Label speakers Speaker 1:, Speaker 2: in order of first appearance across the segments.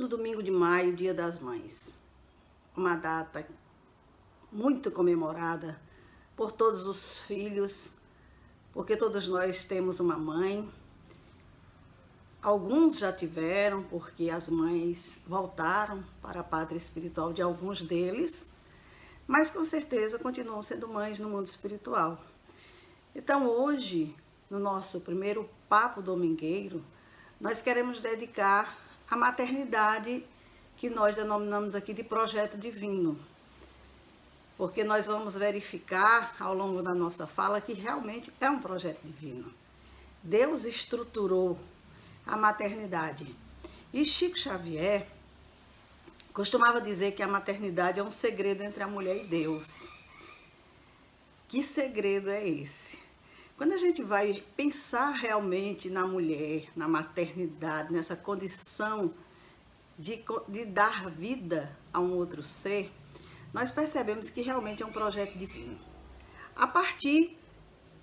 Speaker 1: Segundo domingo de maio, Dia das Mães. Uma data muito comemorada por todos os filhos, porque todos nós temos uma mãe. Alguns já tiveram, porque as mães voltaram para a pátria espiritual de alguns deles, mas com certeza continuam sendo mães no mundo espiritual. Então hoje, no nosso primeiro Papo Domingueiro, nós queremos dedicar a maternidade, que nós denominamos aqui de projeto divino, porque nós vamos verificar ao longo da nossa fala que realmente é um projeto divino. Deus estruturou a maternidade. E Chico Xavier costumava dizer que a maternidade é um segredo entre a mulher e Deus. Que segredo é esse? Quando a gente vai pensar realmente na mulher, na maternidade, nessa condição de dar vida a um outro ser, nós percebemos que realmente é um projeto divino. A partir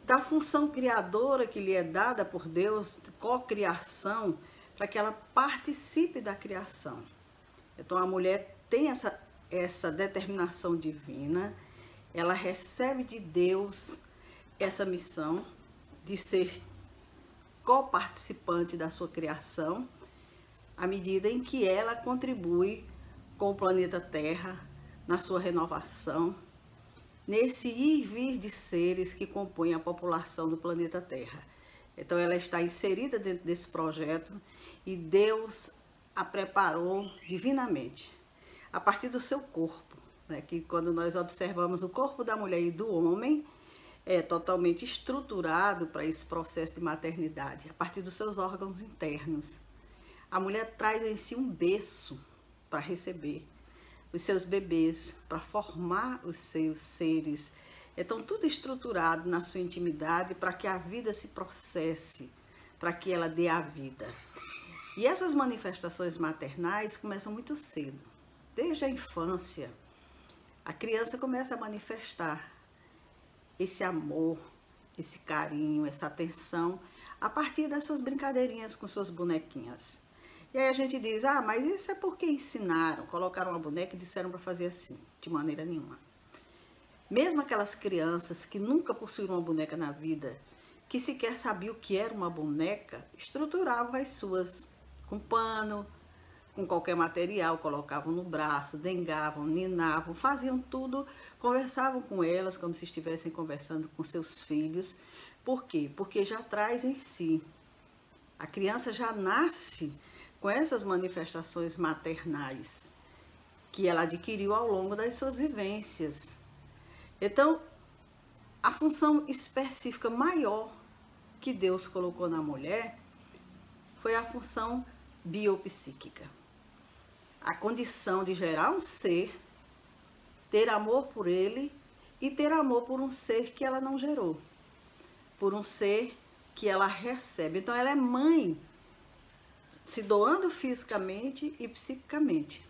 Speaker 1: da função criadora que lhe é dada por Deus, de cocriação, para que ela participe da criação. Então a mulher tem essa determinação divina, ela recebe de Deus essa missão de ser coparticipante da sua criação, à medida em que ela contribui com o planeta Terra na sua renovação, nesse ir e vir de seres que compõem a população do planeta Terra. Então ela está inserida dentro desse projeto e Deus a preparou divinamente, a partir do seu corpo, né? Que quando nós observamos o corpo da mulher e do homem, é totalmente estruturado para esse processo de maternidade, a partir dos seus órgãos internos. A mulher traz em si um berço para receber os seus bebês, para formar os seus seres. Então tudo estruturado na sua intimidade para que a vida se processe, para que ela dê a vida. E essas manifestações maternais começam muito cedo, desde a infância. A criança começa a manifestar esse amor, esse carinho, essa atenção, a partir das suas brincadeirinhas com suas bonequinhas. E aí a gente diz, mas isso é porque ensinaram, colocaram uma boneca e disseram para fazer assim. De maneira nenhuma. Mesmo aquelas crianças que nunca possuíram uma boneca na vida, que sequer sabiam o que era uma boneca, estruturavam as suas com pano, com qualquer material, colocavam no braço, dengavam, ninavam, faziam tudo, conversavam com elas como se estivessem conversando com seus filhos. Por quê? Porque já traz em si. A criança já nasce com essas manifestações maternais que ela adquiriu ao longo das suas vivências. Então, a função específica maior que Deus colocou na mulher foi a função biopsíquica. A condição de gerar um ser, ter amor por ele e ter amor por um ser que ela não gerou, por um ser que ela recebe. Então ela é mãe, se doando fisicamente e psiquicamente.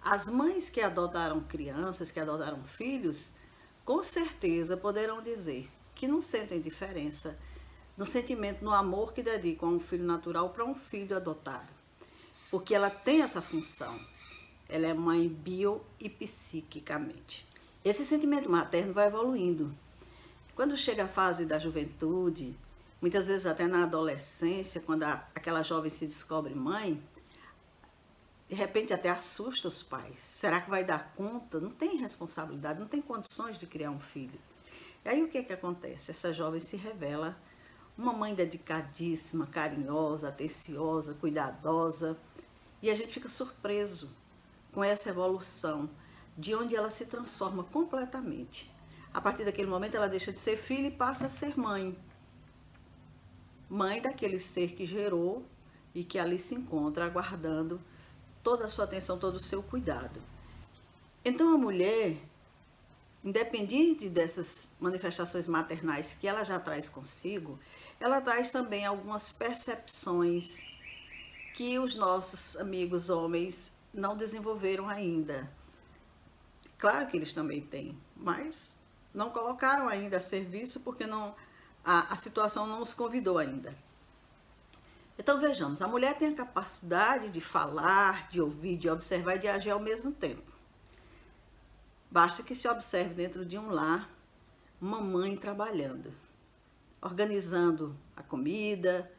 Speaker 1: As mães que adotaram crianças, que adotaram filhos, com certeza poderão dizer que não sentem diferença no sentimento, no amor que dedicam a um filho natural para um filho adotado. Porque ela tem essa função, ela é mãe bio e psiquicamente. Esse sentimento materno vai evoluindo. Quando chega a fase da juventude, muitas vezes até na adolescência, quando aquela jovem se descobre mãe, de repente até assusta os pais. Será que vai dar conta? Não tem responsabilidade, não tem condições de criar um filho. E aí o que acontece? Essa jovem se revela uma mãe dedicadíssima, carinhosa, atenciosa, cuidadosa. E a gente fica surpreso com essa evolução, de onde ela se transforma completamente. A partir daquele momento ela deixa de ser filha e passa a ser mãe. Mãe daquele ser que gerou e que ali se encontra aguardando toda a sua atenção, todo o seu cuidado. Então a mulher, independente dessas manifestações maternais que ela já traz consigo, ela traz também algumas percepções que os nossos amigos homens não desenvolveram ainda. Claro que eles também têm, mas não colocaram ainda a serviço porque a situação não os convidou ainda. Então vejamos, a mulher tem a capacidade de falar, de ouvir, de observar e de agir ao mesmo tempo. Basta que se observe dentro de um lar, uma mãe trabalhando, organizando a comida,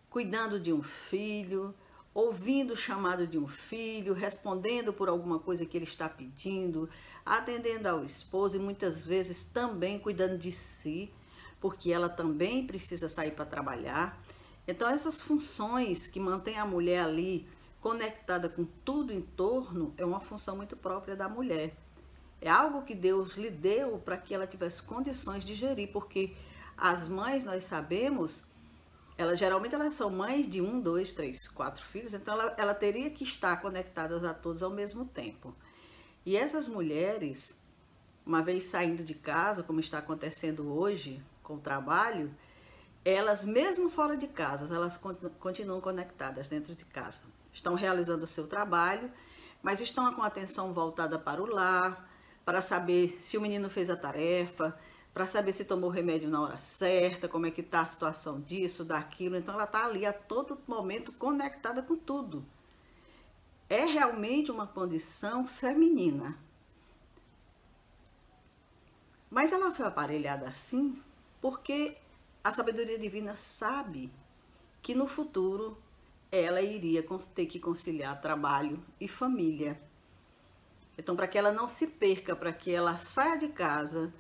Speaker 1: cuidando de um filho, ouvindo o chamado de um filho, respondendo por alguma coisa que ele está pedindo, atendendo ao esposo e muitas vezes também cuidando de si, porque ela também precisa sair para trabalhar. Então essas funções que mantêm a mulher ali conectada com tudo em torno é uma função muito própria da mulher. É algo que Deus lhe deu para que ela tivesse condições de gerir, porque as mães, nós sabemos, geralmente elas são mães de 1, 2, 3, 4 filhos, então ela teria que estar conectadas a todos ao mesmo tempo. E essas mulheres, uma vez saindo de casa, como está acontecendo hoje com o trabalho, elas mesmo fora de casa, elas continuam conectadas dentro de casa. Estão realizando o seu trabalho, mas estão com a atenção voltada para o lar, para saber se o menino fez a tarefa, para saber se tomou o remédio na hora certa, como é que está a situação disso, daquilo. Então ela está ali a todo momento conectada com tudo. É realmente uma condição feminina. Mas ela foi aparelhada assim porque a sabedoria divina sabe que no futuro ela iria ter que conciliar trabalho e família. Então, para que ela não se perca, para que ela saia de casa,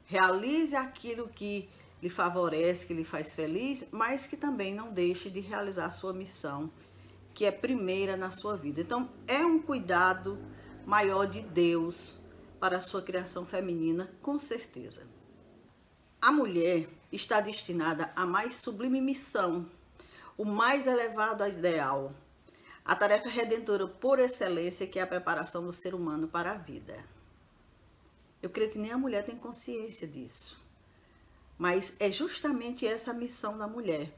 Speaker 1: realize aquilo que lhe favorece, que lhe faz feliz, mas que também não deixe de realizar a sua missão, que é primeira na sua vida. Então, é um cuidado maior de Deus para a sua criação feminina, com certeza. A mulher está destinada à mais sublime missão, o mais elevado ideal, a tarefa redentora por excelência, que é a preparação do ser humano para a vida. Eu creio que nem a mulher tem consciência disso. Mas é justamente essa a missão da mulher.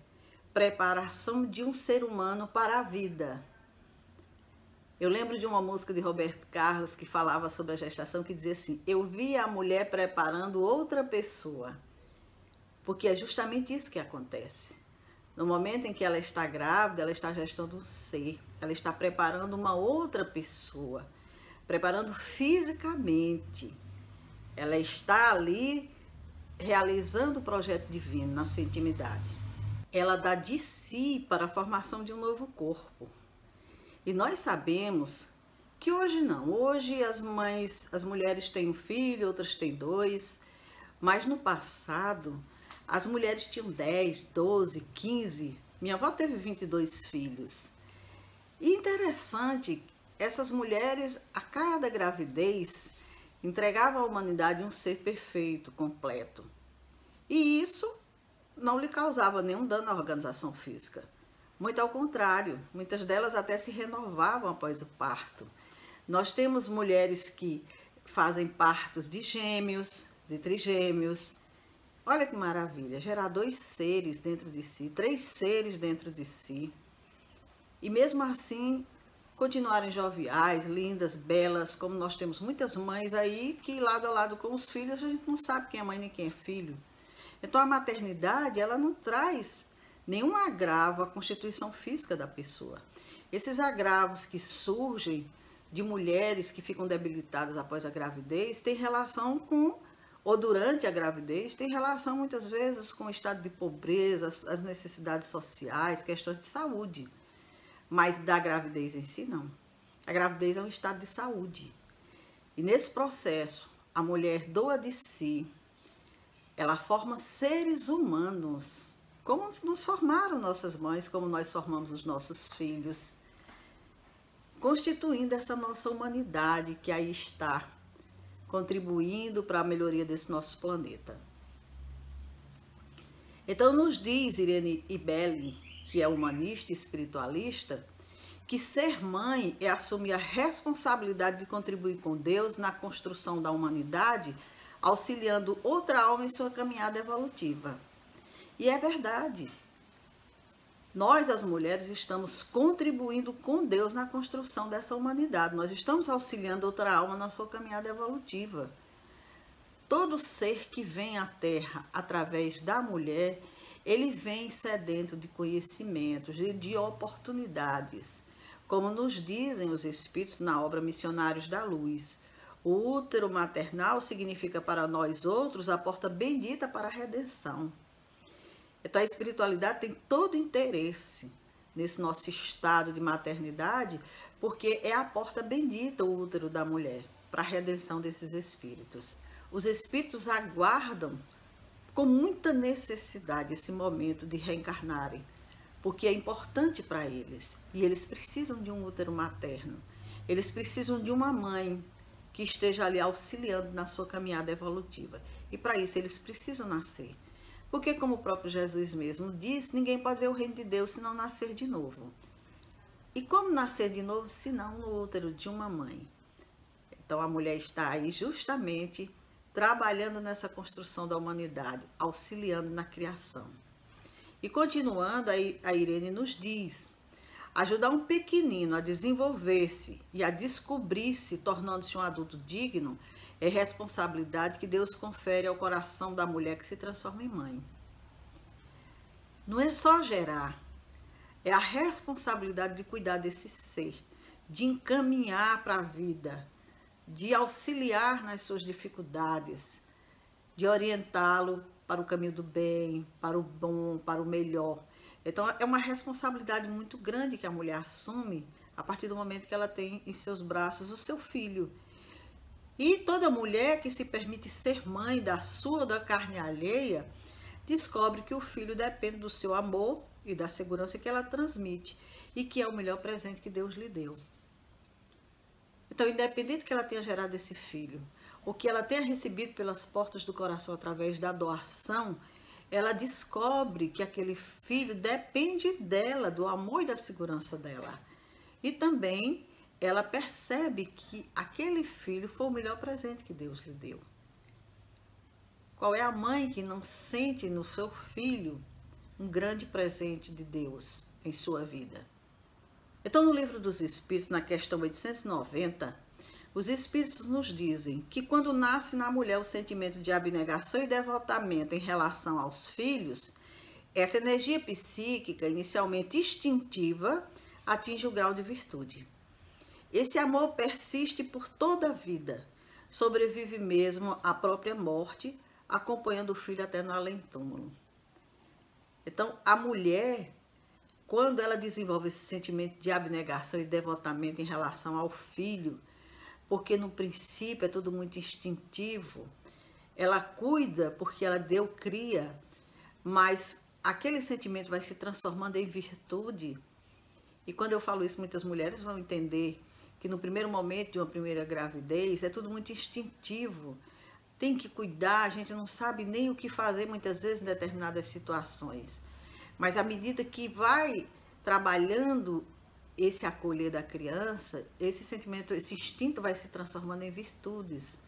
Speaker 1: Preparação de um ser humano para a vida. Eu lembro de uma música de Roberto Carlos que falava sobre a gestação, que dizia assim: eu vi a mulher preparando outra pessoa. Porque é justamente isso que acontece. No momento em que ela está grávida, ela está gestando um ser. Ela está preparando uma outra pessoa. Preparando fisicamente. Ela está ali realizando o projeto divino na sua intimidade. Ela dá de si para a formação de um novo corpo. E nós sabemos que hoje não. Hoje as mulheres têm um filho, outras têm 2. Mas no passado, as mulheres tinham 10, 12, 15. Minha avó teve 22 filhos. E interessante, essas mulheres, a cada gravidez, entregavam à humanidade um ser perfeito, completo. E isso não lhe causava nenhum dano à organização física. Muito ao contrário, muitas delas até se renovavam após o parto. Nós temos mulheres que fazem partos de gêmeos, de trigêmeos. Olha que maravilha, gerar 2 seres dentro de si, 3 seres dentro de si. E mesmo assim, continuarem joviais, lindas, belas, como nós temos muitas mães aí que lado a lado com os filhos a gente não sabe quem é mãe nem quem é filho. Então a maternidade, ela não traz nenhum agravo à constituição física da pessoa. Esses agravos que surgem de mulheres que ficam debilitadas após a gravidez têm relação com, ou durante a gravidez, tem relação muitas vezes com o estado de pobreza, as necessidades sociais, questões de saúde. Mas da gravidez em si, não. A gravidez é um estado de saúde. E nesse processo, a mulher doa de si, ela forma seres humanos, como nos formaram nossas mães, como nós formamos os nossos filhos, constituindo essa nossa humanidade que aí está, contribuindo para a melhoria desse nosso planeta. Então nos diz Irene Ibelli, que é humanista e espiritualista, que ser mãe é assumir a responsabilidade de contribuir com Deus na construção da humanidade, auxiliando outra alma em sua caminhada evolutiva. E é verdade. Nós, as mulheres, estamos contribuindo com Deus na construção dessa humanidade. Nós estamos auxiliando outra alma na sua caminhada evolutiva. Todo ser que vem à Terra através da mulher, ele vem sedento de conhecimentos e de oportunidades, como nos dizem os Espíritos na obra Missionários da Luz. O útero maternal significa para nós outros a porta bendita para a redenção. Então a espiritualidade tem todo interesse nesse nosso estado de maternidade, porque é a porta bendita, o útero da mulher, para a redenção desses espíritos. Os espíritos aguardam com muita necessidade esse momento de reencarnarem, porque é importante para eles, e eles precisam de um útero materno, eles precisam de uma mãe que esteja ali auxiliando na sua caminhada evolutiva, e para isso eles precisam nascer, porque como o próprio Jesus mesmo disse, ninguém pode ver o reino de Deus se não nascer de novo. E como nascer de novo se não no útero de uma mãe? Então a mulher está aí justamente trabalhando nessa construção da humanidade, auxiliando na criação. E continuando, a Irene nos diz: ajudar um pequenino a desenvolver-se e a descobrir-se, tornando-se um adulto digno, é responsabilidade que Deus confere ao coração da mulher que se transforma em mãe. Não é só gerar, é a responsabilidade de cuidar desse ser, de encaminhar para a vida, de auxiliar nas suas dificuldades, de orientá-lo para o caminho do bem, para o bom, para o melhor. Então é uma responsabilidade muito grande que a mulher assume a partir do momento que ela tem em seus braços o seu filho. E toda mulher que se permite ser mãe da sua ou da carne alheia, descobre que o filho depende do seu amor e da segurança que ela transmite, e que é o melhor presente que Deus lhe deu. Então, independente que ela tenha gerado esse filho, ou que ela tenha recebido pelas portas do coração através da doação, ela descobre que aquele filho depende dela, do amor e da segurança dela. E também ela percebe que aquele filho foi o melhor presente que Deus lhe deu. Qual é a mãe que não sente no seu filho um grande presente de Deus em sua vida? Então, no Livro dos Espíritos, na questão 890, os Espíritos nos dizem que quando nasce na mulher o sentimento de abnegação e devotamento em relação aos filhos, essa energia psíquica, inicialmente instintiva, atinge o grau de virtude. Esse amor persiste por toda a vida, sobrevive mesmo à própria morte, acompanhando o filho até no além-túmulo. Então, a mulher, quando ela desenvolve esse sentimento de abnegação e devotamento em relação ao filho, porque no princípio é tudo muito instintivo, ela cuida porque ela deu cria, mas aquele sentimento vai se transformando em virtude. E quando eu falo isso, muitas mulheres vão entender que no primeiro momento de uma primeira gravidez é tudo muito instintivo. Tem que cuidar, a gente não sabe nem o que fazer muitas vezes em determinadas situações. Mas à medida que vai trabalhando esse acolher da criança, esse sentimento, esse instinto vai se transformando em virtudes.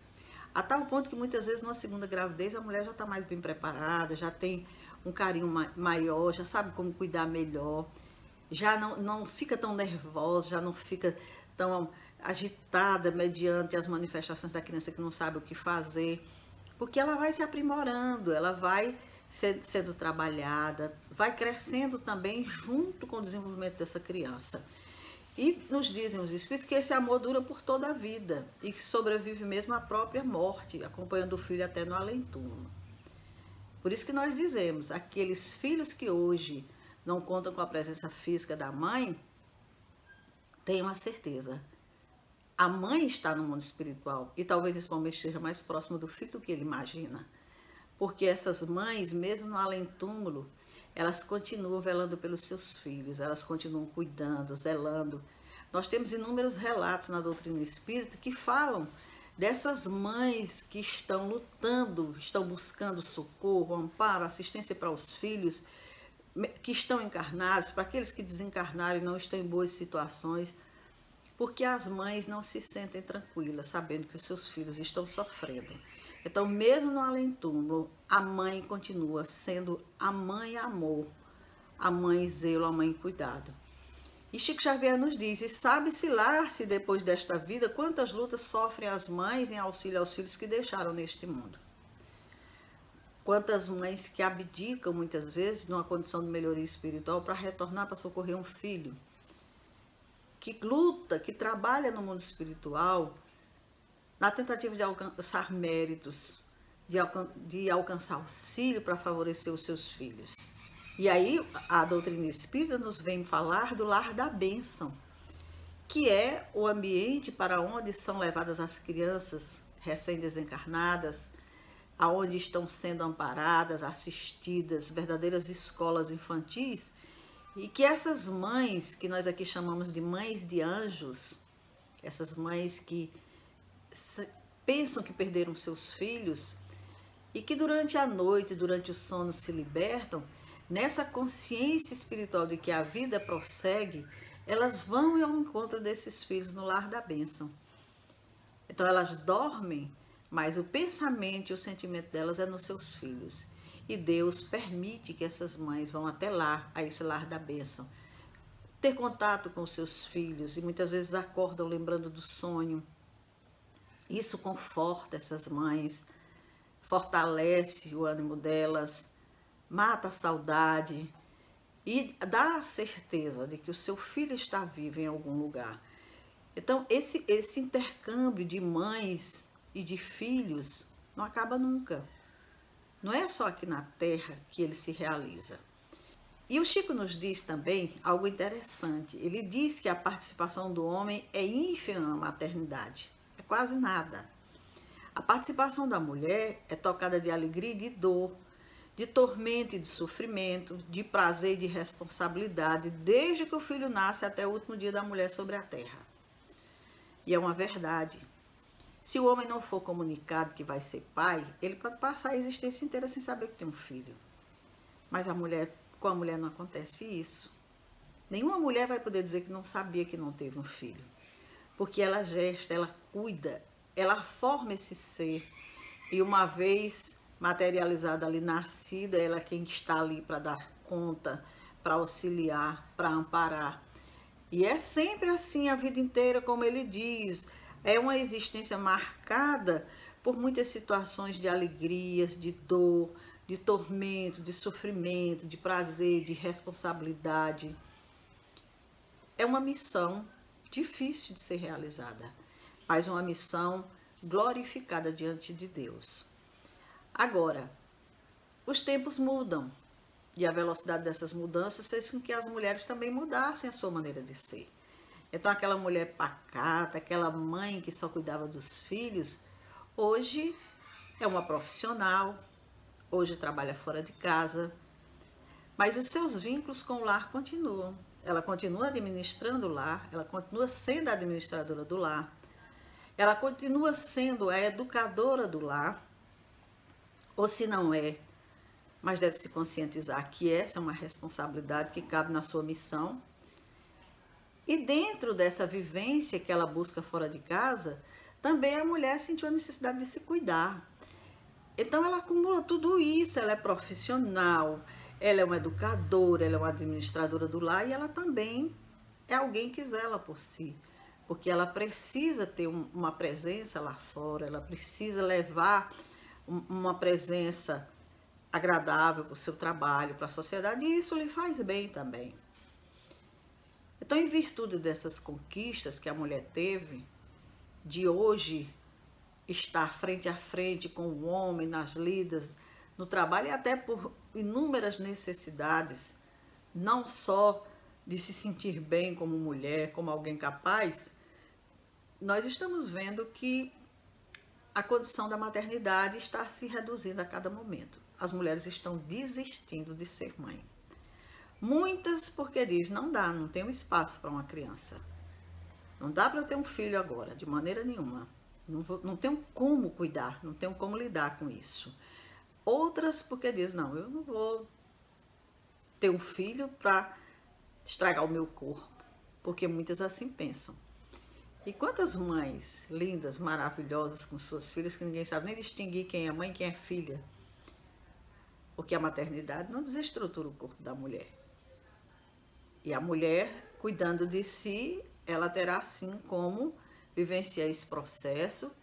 Speaker 1: A tal ponto que muitas vezes numa segunda gravidez a mulher já está mais bem preparada, já tem um carinho maior, já sabe como cuidar melhor, já não fica tão nervosa, já não fica tão agitada mediante as manifestações da criança que não sabe o que fazer, porque ela vai se aprimorando, ela vai sendo trabalhada, vai crescendo também junto com o desenvolvimento dessa criança. E nos dizem os Espíritos que esse amor dura por toda a vida e que sobrevive mesmo à própria morte, acompanhando o filho até no além-túmulo. Por isso que nós dizemos, aqueles filhos que hoje não contam com a presença física da mãe, tenham a certeza, a mãe está no mundo espiritual e talvez nesse momento esteja mais próximo do filho do que ele imagina. Porque essas mães, mesmo no além-túmulo, elas continuam velando pelos seus filhos, elas continuam cuidando, zelando. Nós temos inúmeros relatos na doutrina espírita que falam dessas mães que estão lutando, estão buscando socorro, amparo, assistência para os filhos que estão encarnados, para aqueles que desencarnaram e não estão em boas situações, porque as mães não se sentem tranquilas, sabendo que os seus filhos estão sofrendo. Então, mesmo no além-túmulo, a mãe continua sendo a mãe amor, a mãe zelo, a mãe cuidado. E Chico Xavier nos diz, e sabe-se lá se depois desta vida, quantas lutas sofrem as mães em auxílio aos filhos que deixaram neste mundo. Quantas mães que abdicam muitas vezes numa condição de melhoria espiritual para retornar para socorrer um filho, que luta, que trabalha no mundo espiritual na tentativa de alcançar méritos, de alcançar auxílio para favorecer os seus filhos. E aí a doutrina espírita nos vem falar do lar da bênção, que é o ambiente para onde são levadas as crianças recém-desencarnadas, aonde estão sendo amparadas, assistidas, verdadeiras escolas infantis, e que essas mães, que nós aqui chamamos de mães de anjos, essas mães que pensam que perderam seus filhos e que durante a noite, durante o sono se libertam, nessa consciência espiritual de que a vida prossegue, elas vão ao encontro desses filhos no lar da bênção. Então elas dormem, mas o pensamento e o sentimento delas é nos seus filhos. E Deus permite que essas mães vão até lá, a esse lar da bênção, ter contato com os seus filhos, e muitas vezes acordam lembrando do sonho. Isso conforta essas mães, fortalece o ânimo delas, mata a saudade e dá a certeza de que o seu filho está vivo em algum lugar. Então, esse intercâmbio de mães e de filhos não acaba nunca. Não é só aqui na Terra que ele se realiza. E o Chico nos diz também algo interessante. Ele diz que a participação do homem é ínfima na maternidade, é quase nada. A participação da mulher é tocada de alegria e de dor, de tormento e de sofrimento, de prazer e de responsabilidade, desde que o filho nasce até o último dia da mulher sobre a terra. E é uma verdade. Se o homem não for comunicado que vai ser pai, ele pode passar a existência inteira sem saber que tem um filho. Mas com a mulher não acontece isso. Nenhuma mulher vai poder dizer que não sabia que não teve um filho. Porque ela gesta, ela cuida, ela forma esse ser. E uma vez materializada ali, nascida, ela é quem está ali para dar conta, para auxiliar, para amparar. E é sempre assim a vida inteira, como ele diz. É uma existência marcada por muitas situações de alegrias, de dor, de tormento, de sofrimento, de prazer, de responsabilidade. É uma missão difícil de ser realizada, mas uma missão glorificada diante de Deus. Agora, os tempos mudam e a velocidade dessas mudanças fez com que as mulheres também mudassem a sua maneira de ser. Então, aquela mulher pacata, aquela mãe que só cuidava dos filhos, hoje é uma profissional, hoje trabalha fora de casa, mas os seus vínculos com o lar continuam. Ela continua administrando o lar, ela continua sendo a administradora do lar, ela continua sendo a educadora do lar, ou se não é, mas deve se conscientizar que essa é uma responsabilidade que cabe na sua missão. E dentro dessa vivência que ela busca fora de casa, também a mulher sentiu a necessidade de se cuidar. Então ela acumula tudo isso, ela é profissional, ela é uma educadora, ela é uma administradora do lar e ela também é alguém que zela por si. Porque ela precisa ter uma presença lá fora, ela precisa levar uma presença agradável para o seu trabalho, para a sociedade, e isso lhe faz bem também. Então, em virtude dessas conquistas que a mulher teve, de hoje estar frente a frente com o homem nas lidas, no trabalho, e até por inúmeras necessidades, não só de se sentir bem como mulher, como alguém capaz, nós estamos vendo que a condição da maternidade está se reduzindo a cada momento. As mulheres estão desistindo de ser mãe. Muitas porque diz, não dá, não tenho espaço para uma criança. Não dá para eu ter um filho agora, de maneira nenhuma. Não tenho como cuidar, não tenho como lidar com isso. Outras porque diz, não, eu não vou ter um filho para estragar o meu corpo. Porque muitas assim pensam. E quantas mães lindas, maravilhosas com suas filhas que ninguém sabe nem distinguir quem é mãe e quem é filha. Porque a maternidade não desestrutura o corpo da mulher. E a mulher, cuidando de si, ela terá sim como vivenciar esse processo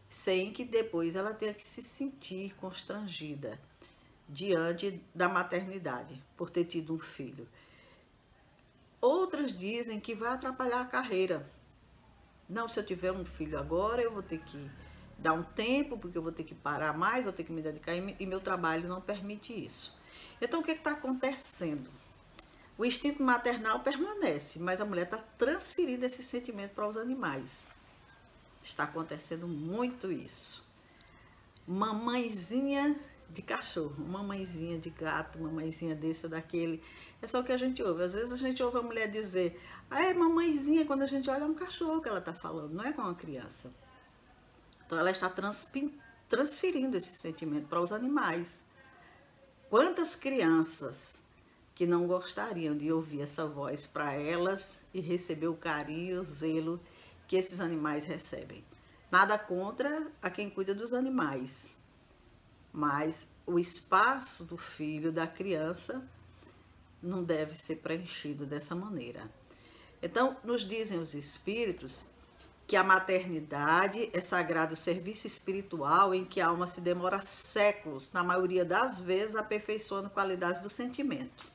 Speaker 1: sem que depois ela tenha que se sentir constrangida. diante da maternidade, por ter tido um filho. Outras dizem que vai atrapalhar a carreira. Não, se eu tiver um filho agora, eu vou ter que dar um tempo, porque eu vou ter que parar mais, vou ter que me dedicar, e meu trabalho não permite isso. Então, o que está acontecendo? O instinto maternal permanece, mas a mulher está transferindo esse sentimento para os animais. Está acontecendo muito isso. Mamãezinha de cachorro, mamãezinha de gato, mamãezinha desse ou daquele. É só o que a gente ouve. Às vezes a gente ouve a mulher dizer, ah, é mamãezinha, quando a gente olha é um cachorro que ela está falando, não é com uma criança. Então ela está transferindo esse sentimento para os animais. Quantas crianças que não gostariam de ouvir essa voz para elas e receber o carinho, o zelo que esses animais recebem. Nada contra a quem cuida dos animais, mas o espaço do filho, da criança, não deve ser preenchido dessa maneira. Então, nos dizem os espíritos que a maternidade é sagrado serviço espiritual em que a alma se demora séculos, na maioria das vezes, aperfeiçoando qualidades do sentimento.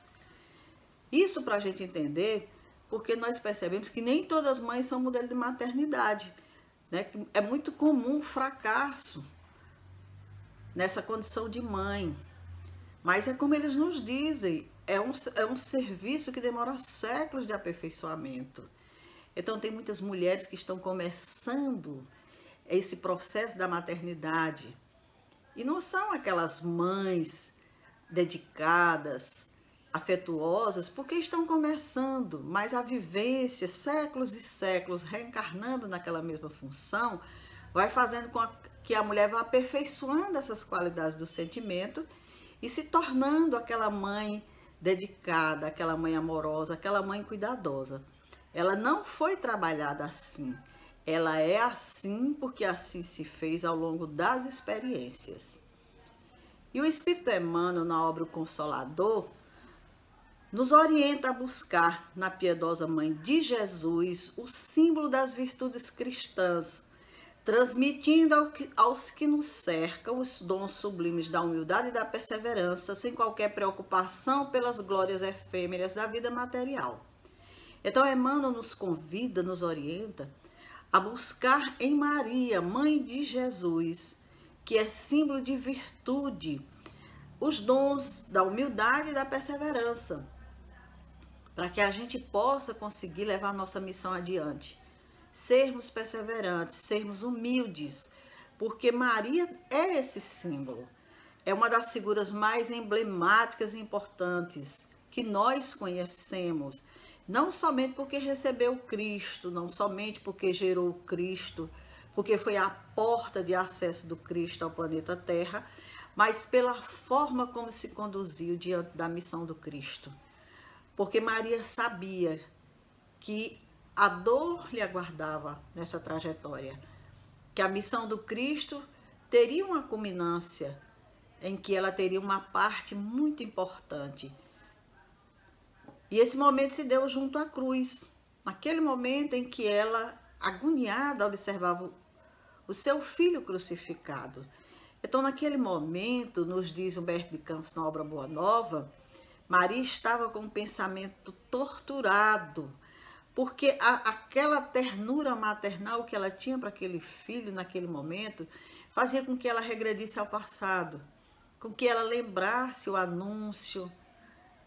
Speaker 1: Isso para a gente entender, porque nós percebemos que nem todas as mães são modelo de maternidade, né? É muito comum o fracasso nessa condição de mãe, mas é como eles nos dizem, é um serviço que demora séculos de aperfeiçoamento. Então tem muitas mulheres que estão começando esse processo da maternidade e não são aquelas mães dedicadas, afetuosas, porque estão começando, mas a vivência, séculos e séculos, reencarnando naquela mesma função, vai fazendo com que a mulher vá aperfeiçoando essas qualidades do sentimento e se tornando aquela mãe dedicada, aquela mãe amorosa, aquela mãe cuidadosa. Ela não foi trabalhada assim, ela é assim porque assim se fez ao longo das experiências. E o Espírito Emmanuel, na obra O Consolador, nos orienta a buscar na piedosa Mãe de Jesus o símbolo das virtudes cristãs, transmitindo aos que nos cercam os dons sublimes da humildade e da perseverança, sem qualquer preocupação pelas glórias efêmeras da vida material. Então, Emmanuel nos convida, nos orienta a buscar em Maria, Mãe de Jesus, que é símbolo de virtude, os dons da humildade e da perseverança, para que a gente possa conseguir levar a nossa missão adiante. Sermos perseverantes, sermos humildes, porque Maria é esse símbolo. É uma das figuras mais emblemáticas e importantes que nós conhecemos, não somente porque recebeu o Cristo, não somente porque gerou o Cristo, porque foi a porta de acesso do Cristo ao planeta Terra, mas pela forma como se conduziu diante da missão do Cristo. Porque Maria sabia que a dor lhe aguardava nessa trajetória, que a missão do Cristo teria uma culminância em que ela teria uma parte muito importante. E esse momento se deu junto à cruz, naquele momento em que ela, agoniada, observava o seu filho crucificado. Então, naquele momento, nos diz Humberto de Campos na obra Boa Nova, Maria estava com o pensamento torturado, porque aquela ternura maternal que ela tinha para aquele filho naquele momento fazia com que ela regredisse ao passado, com que ela lembrasse o anúncio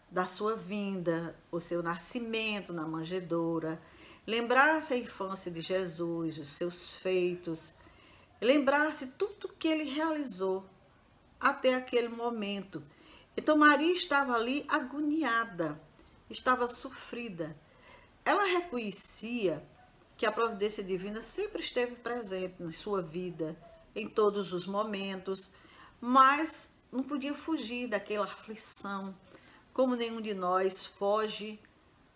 Speaker 1: da sua vinda, o seu nascimento na manjedoura, lembrasse a infância de Jesus, os seus feitos, lembrasse tudo que ele realizou até aquele momento. Então Maria estava ali agoniada, estava sofrida. Ela reconhecia que a providência divina sempre esteve presente na sua vida, em todos os momentos, mas não podia fugir daquela aflição, como nenhum de nós foge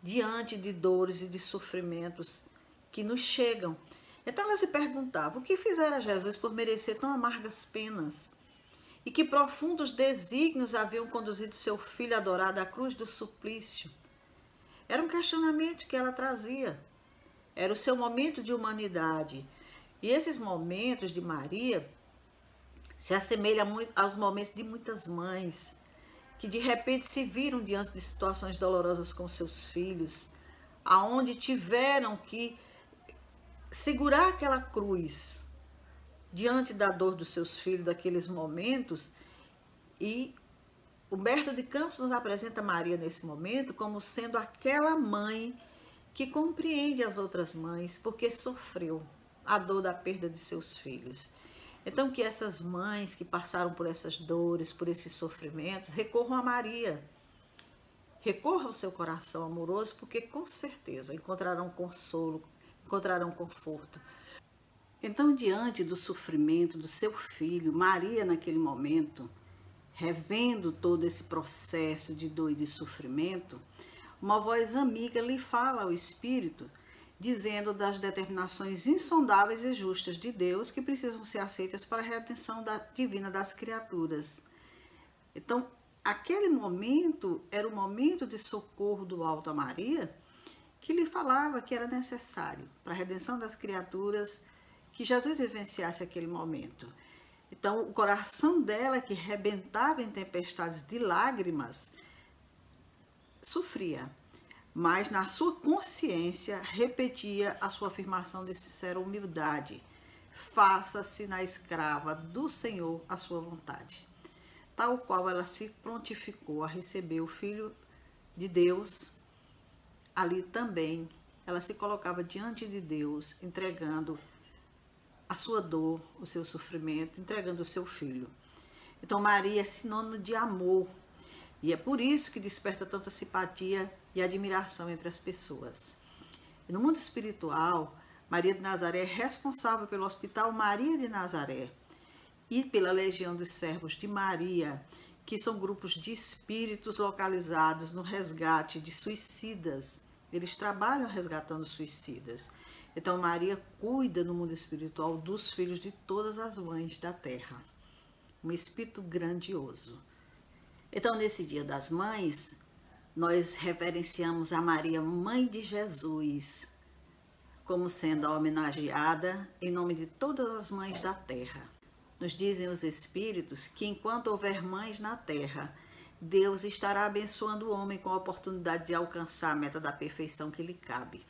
Speaker 1: diante de dores e de sofrimentos que nos chegam. Então ela se perguntava, o que fizera Jesus por merecer tão amargas penas? E que profundos desígnios haviam conduzido seu filho adorado à cruz do suplício? Era um questionamento que ela trazia. Era o seu momento de humanidade. E esses momentos de Maria se assemelham muito aos momentos de muitas mães, que de repente se viram diante de situações dolorosas com seus filhos, aonde tiveram que segurar aquela cruz diante da dor dos seus filhos, daqueles momentos. E Humberto de Campos nos apresenta Maria nesse momento como sendo aquela mãe que compreende as outras mães, porque sofreu a dor da perda de seus filhos. Então, que essas mães que passaram por essas dores, por esses sofrimentos, recorram a Maria. Recorra ao seu coração amoroso, porque com certeza encontrarão consolo, encontrarão conforto. Então, diante do sofrimento do seu filho, Maria, naquele momento, revendo todo esse processo de dor e de sofrimento, uma voz amiga lhe fala ao Espírito, dizendo das determinações insondáveis e justas de Deus que precisam ser aceitas para a redenção divina das criaturas. Então, aquele momento era o momento de socorro do alto a Maria, que lhe falava que era necessário para a redenção das criaturas que Jesus vivenciasse aquele momento. Então, o coração dela, que rebentava em tempestades de lágrimas, sofria, mas na sua consciência repetia a sua afirmação de sincera humildade: faça-se na escrava do Senhor a sua vontade. Tal qual ela se prontificou a receber o Filho de Deus, ali também ela se colocava diante de Deus, entregando a sua dor, o seu sofrimento, entregando o seu filho. Então, Maria é sinônimo de amor, e é por isso que desperta tanta simpatia e admiração entre as pessoas. E no mundo espiritual, Maria de Nazaré é responsável pelo Hospital Maria de Nazaré e pela Legião dos Servos de Maria, que são grupos de espíritos localizados no resgate de suicidas. Eles trabalham resgatando suicidas. Então, Maria cuida no mundo espiritual dos filhos de todas as mães da terra. Um espírito grandioso. Então, nesse Dia das Mães, nós reverenciamos a Maria, Mãe de Jesus, como sendo a homenageada em nome de todas as mães da terra. Nos dizem os Espíritos que enquanto houver mães na terra, Deus estará abençoando o homem com a oportunidade de alcançar a meta da perfeição que lhe cabe.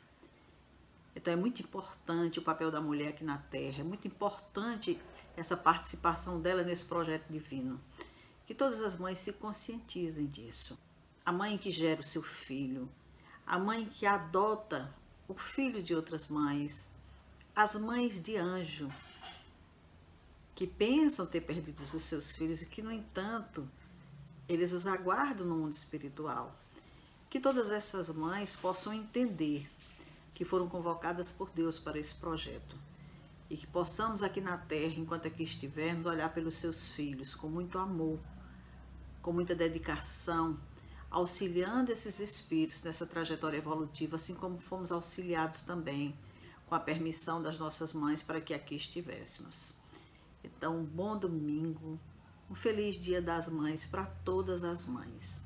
Speaker 1: Então é muito importante o papel da mulher aqui na terra, é muito importante essa participação dela nesse projeto divino. Que todas as mães se conscientizem disso. A mãe que gera o seu filho, a mãe que adota o filho de outras mães, as mães de anjo, que pensam ter perdido os seus filhos e que, no entanto, eles os aguardam no mundo espiritual. Que todas essas mães possam entender que foram convocadas por Deus para esse projeto e que possamos aqui na terra, enquanto aqui estivermos, olhar pelos seus filhos com muito amor, com muita dedicação, auxiliando esses espíritos nessa trajetória evolutiva, assim como fomos auxiliados também com a permissão das nossas mães para que aqui estivéssemos. Então, um bom domingo, um feliz Dia das Mães para todas as mães.